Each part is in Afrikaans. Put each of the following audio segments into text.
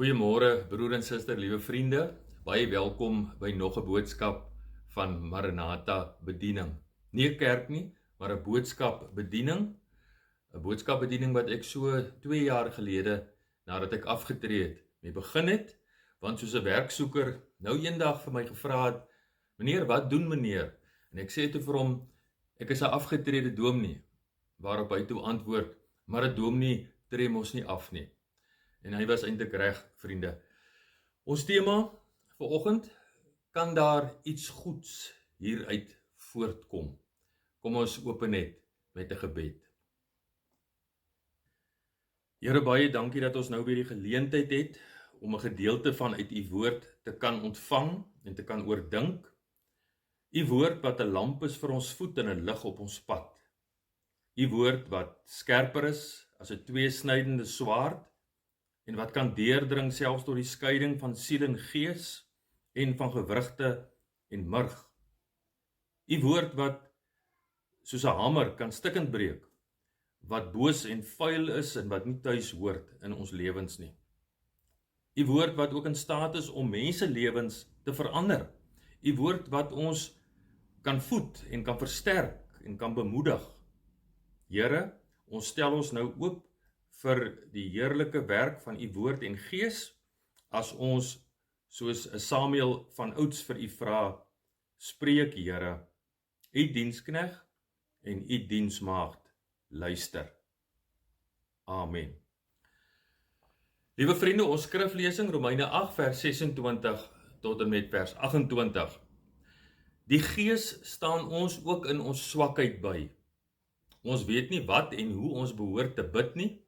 Goeiemôre broer en suster, liewe vriende. Baie welkom by nog 'n boodskap van Maranatha bediening. Nie 'n kerk nie, maar 'n boodskapbediening. 'n Boodskapbediening wat ek so 2 jaar gelede nadat ek afgetree het, mee begin het, want soos 'n werksoeker nou eendag vir my gevra het, "Meneer, wat doen meneer?" En ek sê toe vir hom, "Ek is 'n afgetrede dominee." Waarop hy toe antwoord, "Maar 'n dominee tree mos nie af nie." En hy was eintlik reg, vriende. Ons tema vir oggend, kan daar iets goeds hieruit voortkom? Kom ons open net met 'n gebed. Here, baie dankie dat ons nou weer die geleentheid het om 'n gedeelte van uit u woord te kan ontvang en te kan oordink. U woord wat 'n lamp is vir ons voet en 'n lig op ons pad. U woord wat skerper is as 'n tweesnydende swaard en wat kan deurdring selfs tot die skeiding van siel en gees en van gewrigte en murg. U woord wat soos 'n hamer kan stukkend breek, wat boos en vuil is en wat nie tuis hoort in ons lewens nie. U woord wat ook in staat is om menselewens te verander. U woord wat ons kan voed en kan versterk en kan bemoedig. Here, ons stel ons nou oop vir die heerlike werk van u woord en gees, as ons soos 'n Samuel van ouds vir u vra, spreek Here, u dienskneg en u diensmaagd luister. Amen. Liewe vriende, ons skriflesing Romeine 8 vers 26 tot en met vers 28. Die Gees staan ons ook in ons swakheid by. Ons weet nie wat en hoe ons behoort te bid nie,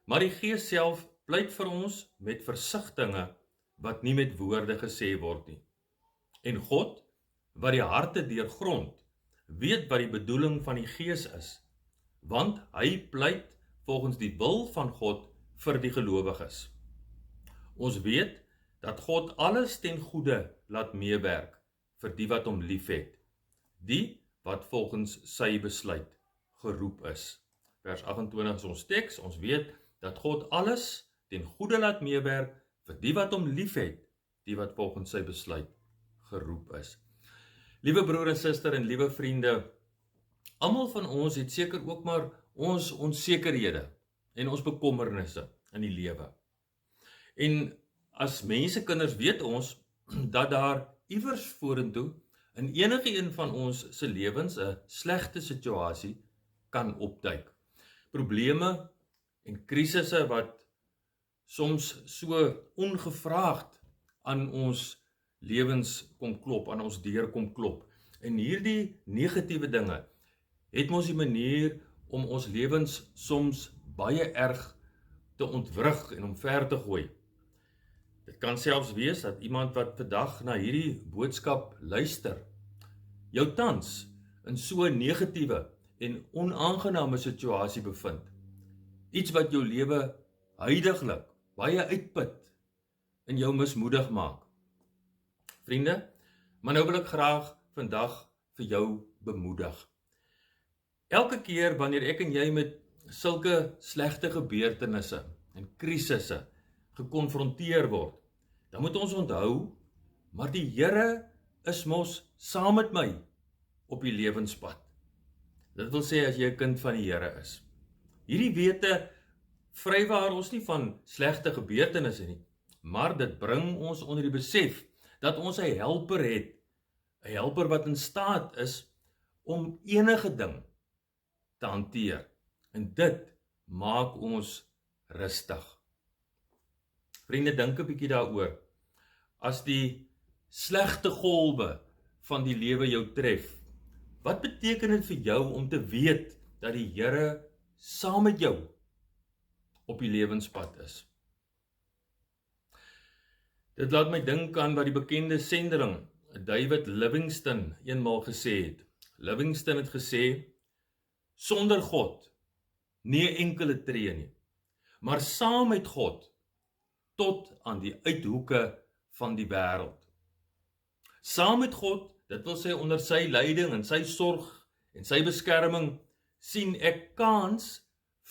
maar die Gees self pleit vir ons met versigtinge wat nie met woorde gesê word nie. En God, wat die harte deurgrond, weet wat die bedoeling van die Gees is, want hy pleit volgens die wil van God vir die gelowiges. Ons weet dat God alles ten goeie laat meewerk vir die wat hom liefhet, die wat volgens sy besluit geroep is. Vers 28 is ons teks. Ons weet dat God alles ten goeie laat meewerk vir die wat hom liefhet, die wat volgens sy besluit geroep is. Liewe broer en suster en liewe vriende, almal van ons het seker ook maar ons onsekerhede en ons bekommernisse in die lewe. En as mensekinders weet ons dat daar iewers vorentoe in enige een van ons se lewens 'n slegte situasie kan opduik. Probleme en krisisse wat soms so ongevraagd aan ons lewens kom klop, aan ons deur kom klop. En hierdie negatiewe dinge het mos die manier om ons lewens soms baie erg te ontwrig en omver te gooi. Dit kan selfs wees dat iemand wat vandag na hierdie boodskap luister, jou tans in so 'n negatiewe en onaangename situasie bevind. Iets wat jou lewe huidiglik baie uitput en jou mismoedig maak. Vriende, maar nou wil ek graag vandag vir jou bemoedig. Elke keer wanneer ek en jy met sulke slegte gebeurtenisse en krisisse gekonfronteer word, dan moet ons onthou, maar die Here is mos saam met my op die lewenspad. Dit wil sê as jy 'n kind van die Here is. Hierdie wete vrywaar ons nie van slegte gebeurtenisse nie, maar dit bring ons onder die besef dat ons 'n helper het, 'n helper wat in staat is om enige ding te hanteer. En dit maak ons rustig. Vriende, dink 'n bietjie daaroor. As die slegte golwe van die lewe jou tref, wat beteken dit vir jou om te weet dat die Here saam met jou op die lewenspad is? Dit laat my dink aan wat die bekende sendeling David Livingstone eenmaal gesê het. Livingstone het gesê, sonder God nie 'n enkele tree nie, maar saam met God tot aan die uithoeke van die wêreld. Saam met God, dit wil sê onder sy leiding en sy sorg en sy beskerming, sien ek kans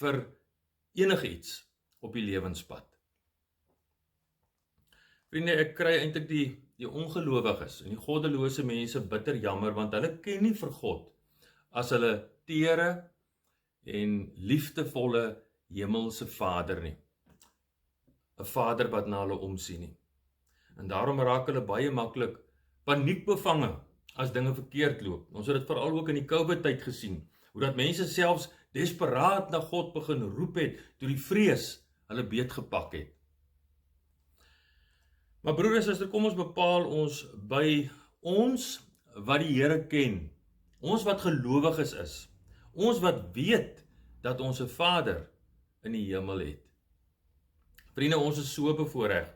vir enigiets op die lewenspad. Vriende, ek kry eintlik die ongelowiges en die goddelose mense bitter jammer, want hulle ken nie vir God as hulle tere en liefdevolle hemelse Vader nie. 'n Vader wat na hulle omsien nie. En daarom raak hulle baie maklik paniekbevange as dinge verkeerd loop. Ons het dit veral ook in die COVID-tyd gesien, hoe dat mense selfs desperaat na God begin roep het, toe die vrees hulle beet gepak het. Maar broer en suster, kom ons bepaal ons by ons wat die Here ken, ons wat gelowiges is, ons wat weet dat ons 'n Vader in die hemel het. Vriende, ons is so bevoorreg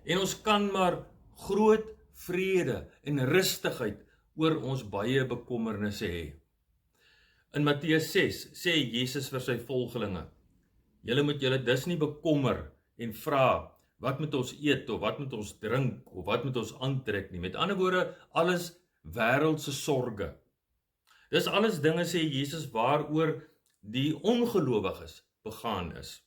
en ons kan maar groot vrede en rustigheid oor ons baie bekommernisse hê. In Matteus 6 sê Jesus vir sy volgelinge: "Julle moet julle dus nie bekommer en vra, wat moet ons eet, of wat moet ons drink, of wat moet ons aantrek nie." Met ander woorde, alles wêreldse sorge. Dis alles dinge, sê Jesus, waaroor die ongelowiges begaan is.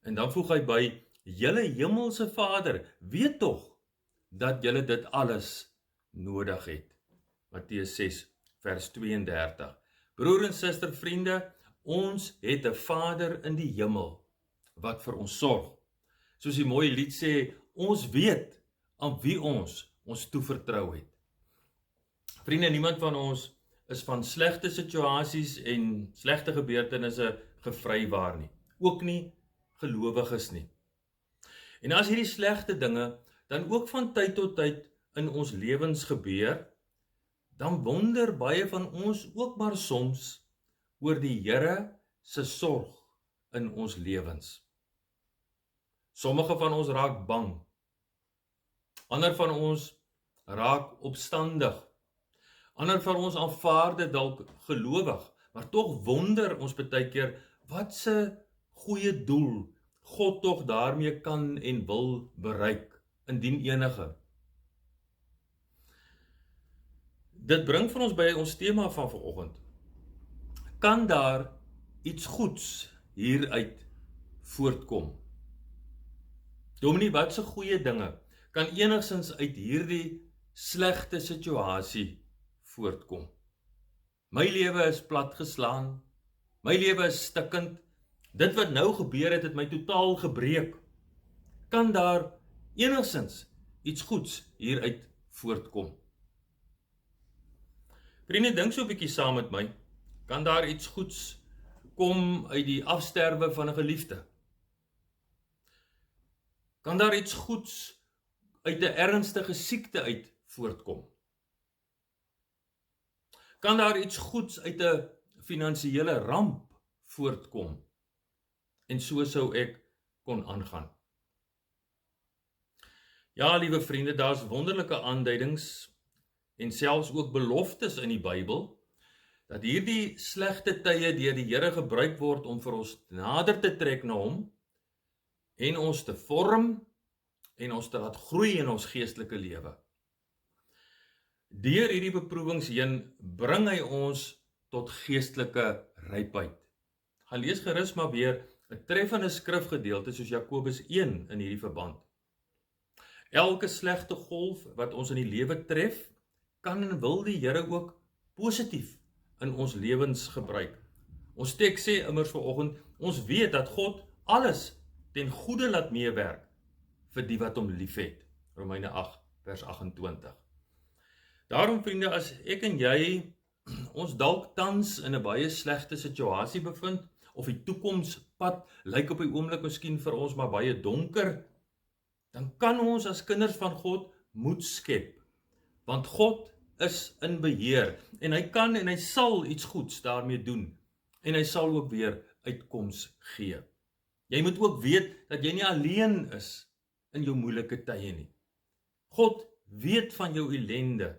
En dan voeg hy by: "Julle hemelse Vader weet tog dat julle dit alles nodig het." Matteus 6 vers 32. Broer en suster, vriende, ons het 'n Vader in die hemel wat vir ons sorg. Soos die mooi lied sê, ons weet aan wie ons toevertrou het. Vriende, niemand van ons is van slegte situasies en slegte gebeurtenisse gevrywaar nie. Ook nie gelowiges nie. En as hierdie slegte dinge dan ook van tyd tot tyd in ons lewens gebeur, dan wonder baie van ons ook maar soms oor die Here se sorg in ons lewens. Sommige van ons raak bang. Ander van ons raak opstandig. Ander van ons aanvaar dit dalk gelowig, maar tog wonder ons baie keer wat se goeie doel God tog daarmee kan en wil bereik, indien enige. Dit bring vir ons by ons tema van vanoggend. Kan daar iets goeds hieruit voortkom? Dominee, wat se goeie dinge kan enigstens uit hierdie slegte situasie voortkom? My lewe is platgeslaan, my lewe is stikkend, dit wat nou gebeur het my totaal gebreek. Kan daar enigstens iets goeds hieruit voortkom? Vriende, dink so 'n bietjie saam met my. Kan daar iets goeds kom uit die afsterwe van 'n geliefde? Kan daar iets goeds uit 'n ernstige siekte uit voortkom? Kan daar iets goeds uit 'n finansiële ramp voortkom? En so sou ek kon aangaan. Ja, liewe vriende, daar's wonderlike aanduidings en selfs ook beloftes in die Bybel dat hierdie slegte tye deur die Here gebruik word om vir ons nader te trek na hom en ons te vorm en ons te laat groei in ons geestelike lewe. Deur hierdie beproewings heen bring hy ons tot geestelike rypheid. Gaan lees gerus maar weer 'n treffende skrifgedeelte soos Jakobus 1 in hierdie verband. Elke slegte golf wat ons in die lewe tref, kan en wil die Here ook positief in ons lewens gebruik. Ons teks sê immers vanoggend, ons weet dat God alles ten goeie laat meewerk vir die wat hom liefhet. Romeine 8 vers 28. Daarom vriende, as ek en jy ons dalk tans in 'n baie slegte situasie bevind, of die toekomspad lyk op die oomblik miskien vir ons maar baie donker, dan kan ons as kinders van God moed skep, want God is in beheer, en hy kan en hy sal iets goeds daarmee doen, en hy sal ook weer uitkoms gee. Jy moet ook weet dat jy nie alleen is in jou moeilike tye nie. God weet van jou ellende,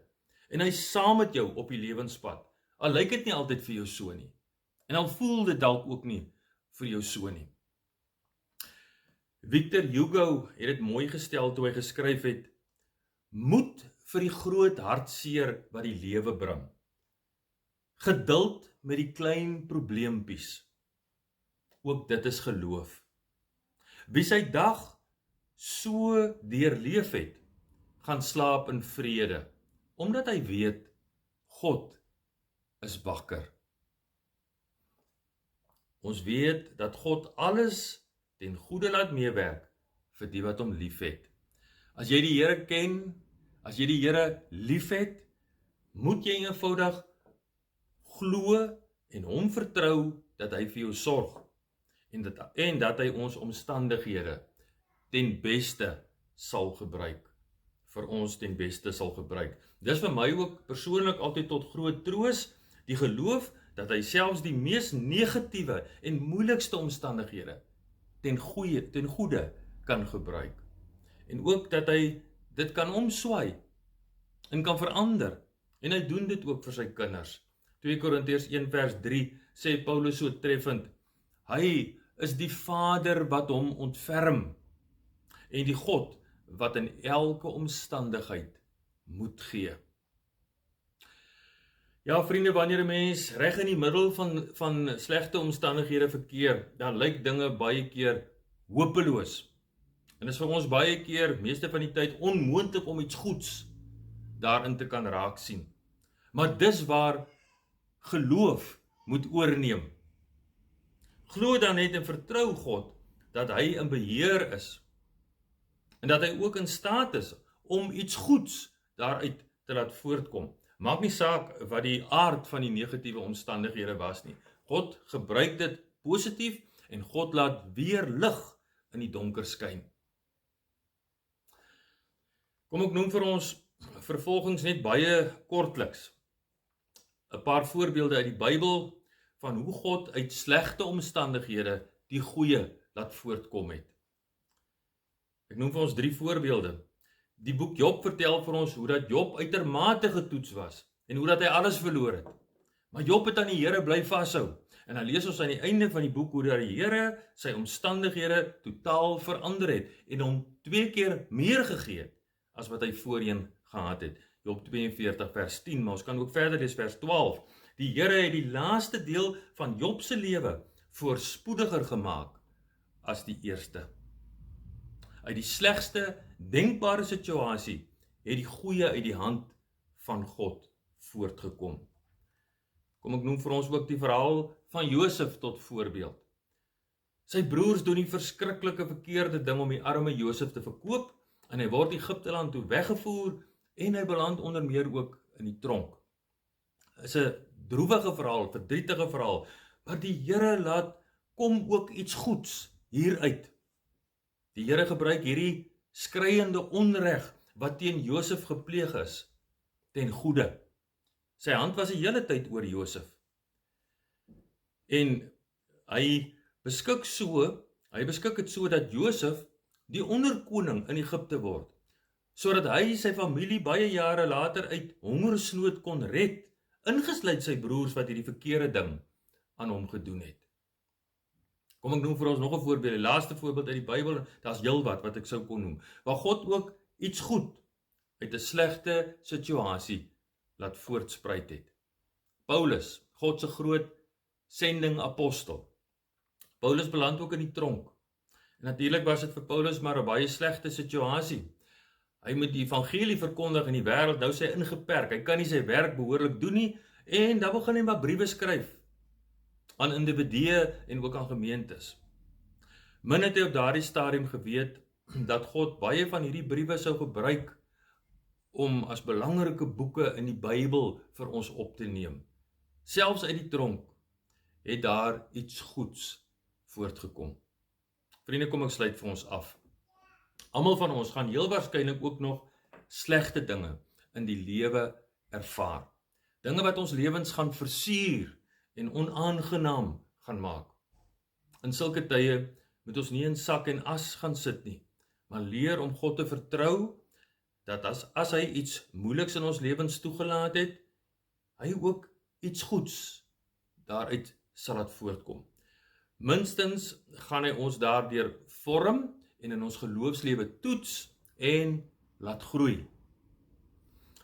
en hy is saam met jou op die lewenspad, al lyk dit nie altyd vir jou so nie, en al voel dit dalk ook nie vir jou so nie. Victor Hugo het dit mooi gestel toe hy geskryf het: moed vir die groot hartseer wat die lewe bring. Geduld met die klein probleempies. Ook dit is geloof. Wie sy dag so deurleef het, gaan slaap in vrede, omdat hy weet, God is wakker. Ons weet dat God alles ten goeie laat meewerk vir die wat hom lief het. As jy die Here ken, as jy die Here lief het, moet jy eenvoudig glo en hom vertrou dat hy vir jou sorg en dat hy ons omstandighede ten beste sal gebruik, vir ons ten beste sal gebruik. Dis vir my ook persoonlik altyd tot groot troos, die geloof dat hy selfs die mees negatiewe en moeilikste omstandighede ten goeie kan gebruik. En ook dat hy dit kan omswaai en kan verander. En hy doen dit ook vir sy kinders. 2 Korintiërs 1 vers 3 sê Paulus so treffend, hy is die Vader wat hom ontferm en die God wat in elke omstandigheid moed gee. Ja, vriende, wanneer 'n mens reg in die middel van slegte omstandighede verkeer, dan lyk dinge baie keer hopeloos. En is vir ons baie keer, meeste van die tyd, onmoontlik om iets goeds daarin te kan raak sien. Maar dis waar geloof moet oorneem. Glo dan net en vertrou God dat hy in beheer is en dat hy ook in staat is om iets goeds daaruit te laat voortkom. Maak nie saak wat die aard van die negatiewe omstandighede was nie. God gebruik dit positief en God laat weer lig in die donker skyn. Kom ek noem vir ons vervolgens net baie kortliks 'n paar voorbeelde uit die Bybel van hoe God uit slegte omstandighede die goeie laat voortkom het. Ek noem vir ons 3 voorbeelde. Die boek Job vertel vir ons hoe dat Job uitermate getoets was en hoe dat hy alles verloor het. Maar Job het aan die Here bly vashou. En dan lees ons aan die einde van die boek hoe dat die Here sy omstandighede totaal verander het en hom 2 keer meer gegee het as wat hy voorheen gehad het. Job 42 vers 10, maar ons kan ook verder lees vers 12. Die Here het die laaste deel van Job se lewe voorspoediger gemaak as die eerste. Uit die slegste denkbare situasie het die goeie uit die hand van God voortgekom. Kom ek noem vir ons ook die verhaal van Josef tot voorbeeld. Sy broers doen die verskriklike verkeerde ding om die arme Josef te verkoop en hy word Egipte land toe weggevoer en hy beland onder meer ook in die tronk. Dit is 'n droewige verhaal, verdrietige verhaal, maar die Here laat kom ook iets goeds hieruit. Die Here gebruik hierdie skreiende onreg wat teen Josef gepleeg is, ten goeie. Sy hand was die hele tyd oor Josef. En hy beskik het so dat Josef die onderkoning in Egipte word, sodat hy sy familie baie jare later uit hongersnood kon red, ingesluit sy broers wat hierdie verkeerde ding aan hom gedoen het. Kom ek noem vir ons nog 'n voorbeeld, die laaste voorbeeld uit die Bybel, daar's heelwat ek sou kon noem, waar God ook iets goed uit 'n slegte situasie laat voortspruit het. Paulus, God se groot sending apostel. Paulus beland ook in die tronk. En natuurlik was dit vir Paulus maar 'n baie slegte situasie. Hy moet die evangelie verkondig in die wêreld, nou sy ingeperk. Hy kan nie sy werk behoorlik doen nie en dan begin hy maar briewe skryf aan individue en ook aan gemeentes. Min het hy op daardie stadium geweet dat God baie van hierdie briewe sou gebruik om as belangrike boeke in die Bybel vir ons op te neem. Selfs uit die tronk het daar iets goeds voortgekom. Vriende, kom ek sluit vir ons af. Almal van ons gaan heel waarskynlik ook nog slegte dinge in die lewe ervaar. Dinge wat ons lewens gaan versuur en onaangenaam gaan maak. In sulke tye moet ons nie in sak en as gaan sit nie, maar leer om God te vertrou, dat as hy iets moeiliks in ons lewens toegelaat het, hy ook iets goeds daaruit sal laat voortkom. Minstens gaan hy ons daardeur vorm en in ons geloofslewe toets en laat groei.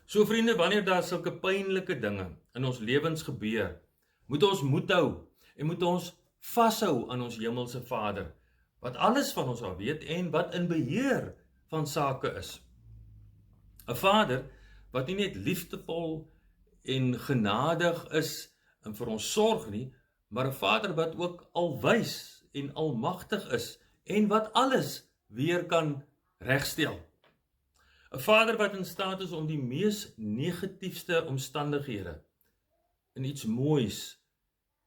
So vriende, wanneer daar sulke pynlike dinge in ons lewens gebeur, moet ons moed hou en moet ons vashou aan ons hemelse Vader, wat alles van ons al weet en wat in beheer van sake is. 'n Vader wat nie net liefdevol en genadig is en vir ons sorg nie, maar 'n Vader wat ook alwys en almagtig is en wat alles weer kan regstel. 'n Vader wat in staat is om die mees negatiefste omstandighede in iets moois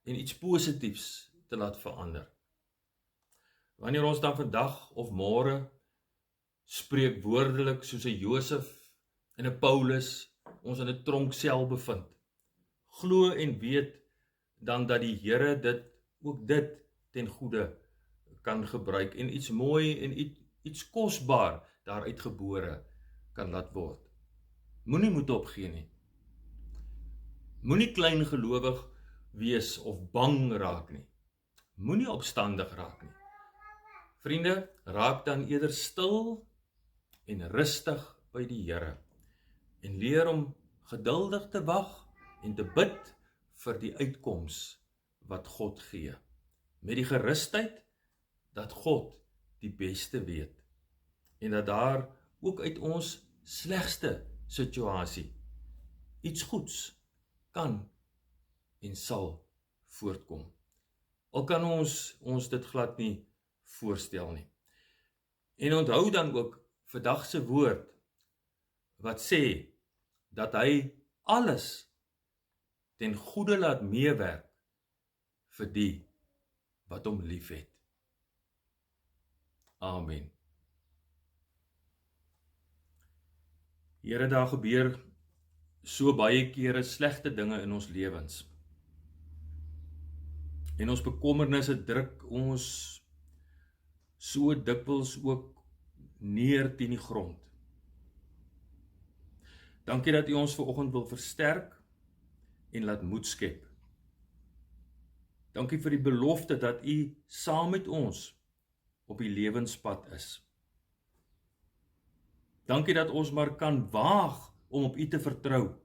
en iets positiefs te laat verander. Wanneer ons dan vandag of môre spreekwoordelik soos 'n Josef en 'n Paulus ons in 'n tronksel bevind, glo en weet dan dat die Here dit ten goeie kan gebruik en iets mooi en iets kosbaar daaruit gebore kan laat word. Moenie moed opgee nie. Moenie klein gelowig wees of bang raak nie. Moenie opstandig raak nie. Vriende, raak dan eerder stil en rustig by die Here en leer om geduldig te wag en te bid vir die uitkoms wat God gee, met die gerusheid dat God die beste weet en dat daar ook uit ons slegste situasie iets goeds kan en sal voortkom. Al kan ons dit glad nie voorstel nie. En onthou dan ook vandag se woord wat sê dat hy alles ten goeie laat meewerk vir die wat hom liefhet. Amen. Here, daar gebeur so baie kere slegte dinge in ons lewens. En ons bekommernisse druk ons so dikwels ook neer teen die grond. Dankie dat U ons vanoggend wil versterk en laat moed skep. Dankie vir die belofte dat U saam met ons op die lewenspad is. Dankie dat ons maar kan waag om op U te vertrou.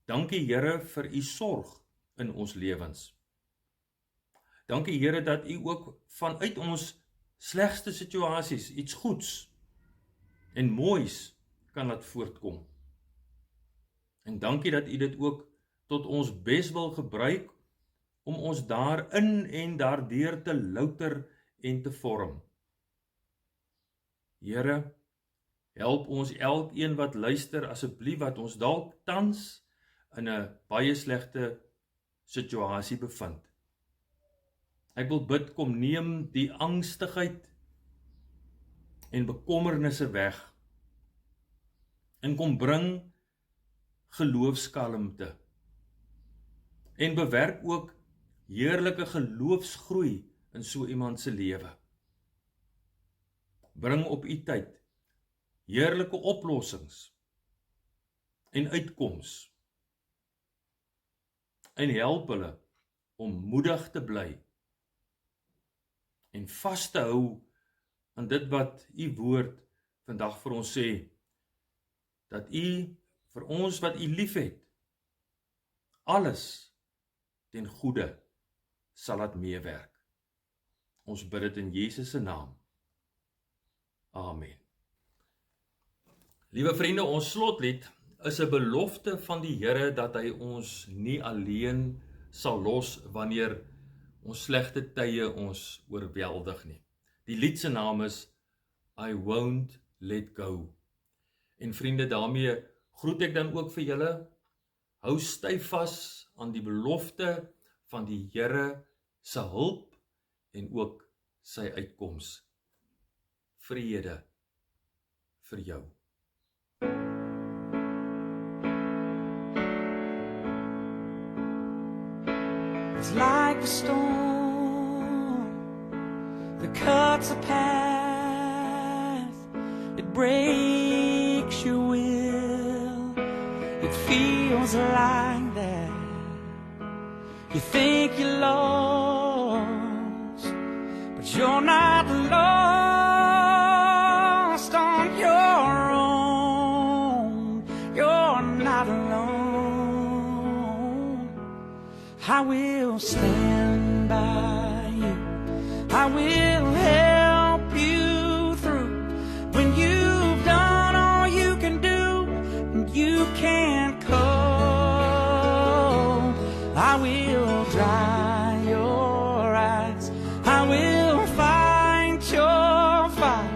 Dankie Here vir U sorg in ons lewens. Dankie Here dat U ook vanuit ons slegste situasies iets goeds en moois kan laat voortkom. En dankie dat U dit ook tot ons bes wil gebruik om ons daarin en daardeur te louter en te vorm. Here, help ons elkeen wat luister asseblief wat ons dalk tans in 'n baie slegte situasie bevind. Ek wil bid, kom neem die angstigheid en bekommernisse weg en kom bring geloofskalmte en bewerk ook heerlike geloofsgroei in so iemand se lewe. Bring op U tyd heerlike oplossings en uitkoms en help hulle om moedig te bly en vas te hou aan dit wat U woord vandag vir ons sê, dat U vir ons wat U liefhet, alles ten goeie sal laat meewerk. Ons bid dit in Jesus se naam. Amen. Liewe vriende, ons slotlied is 'n belofte van die Here dat hy ons nie alleen sal los wanneer ons slegte tye ons oorweldig nie. Die lied se naam is I Won't Let Go. En vriende, daarmee groet ek dan ook vir julle. Hou styf vas aan die belofte van die Here se hulp en ook sy uitkoms. Vrede vir jou. It's like a storm that cuts a path, it breaks your will, it feels like that. You think you're lost, but you're not lost on your own. You're not alone. I will stand by you. I will help you through. When you've done all you can do and you can't cope, I will dry your eyes. I will fight your fight.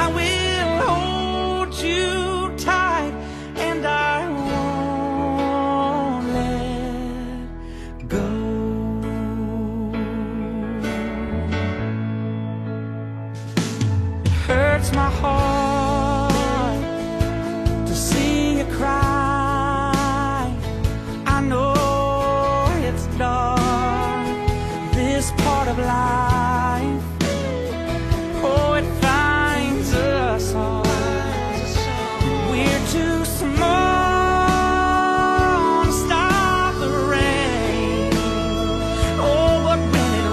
I will hold you tight, and I won't let go. It hurts my heart to see you cry. I know it's dark, this part of life. Oh, it finds us hard. We're too small to stop the rain. Oh, but when it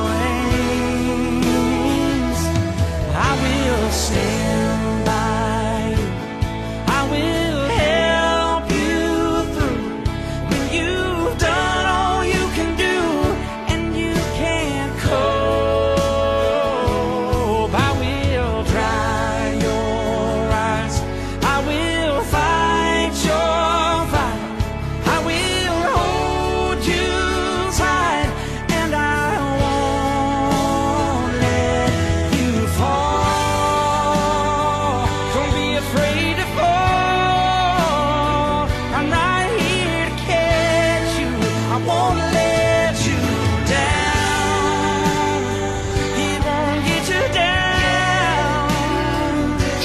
rains, I will stand by you. I will help you through. When you've done all you can do and you can't cope, I will dry your eyes. I will fight your fight. I will hold you tight, and I won't let you fall. Don't be afraid to fall. I'm right here to catch you. I won't let you down. He won't get you down.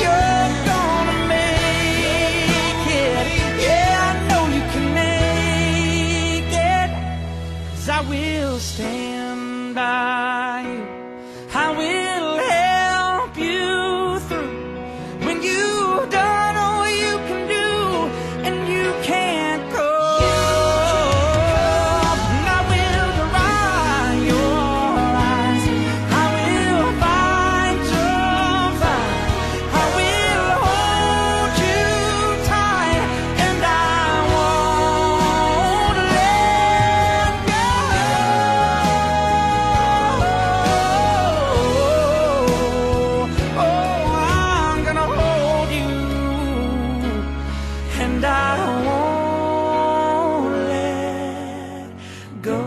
You're gonna make it. Yeah, I know you can make it. 'Cause I will stand by you. I will help you through. When you've done all you can do and you can't go, I will dry your eyes. I will fight your fight. I will hold you tight, and I won't let go. Oh, I'm gonna hold you, and I won't let go.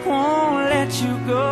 Won't let you go.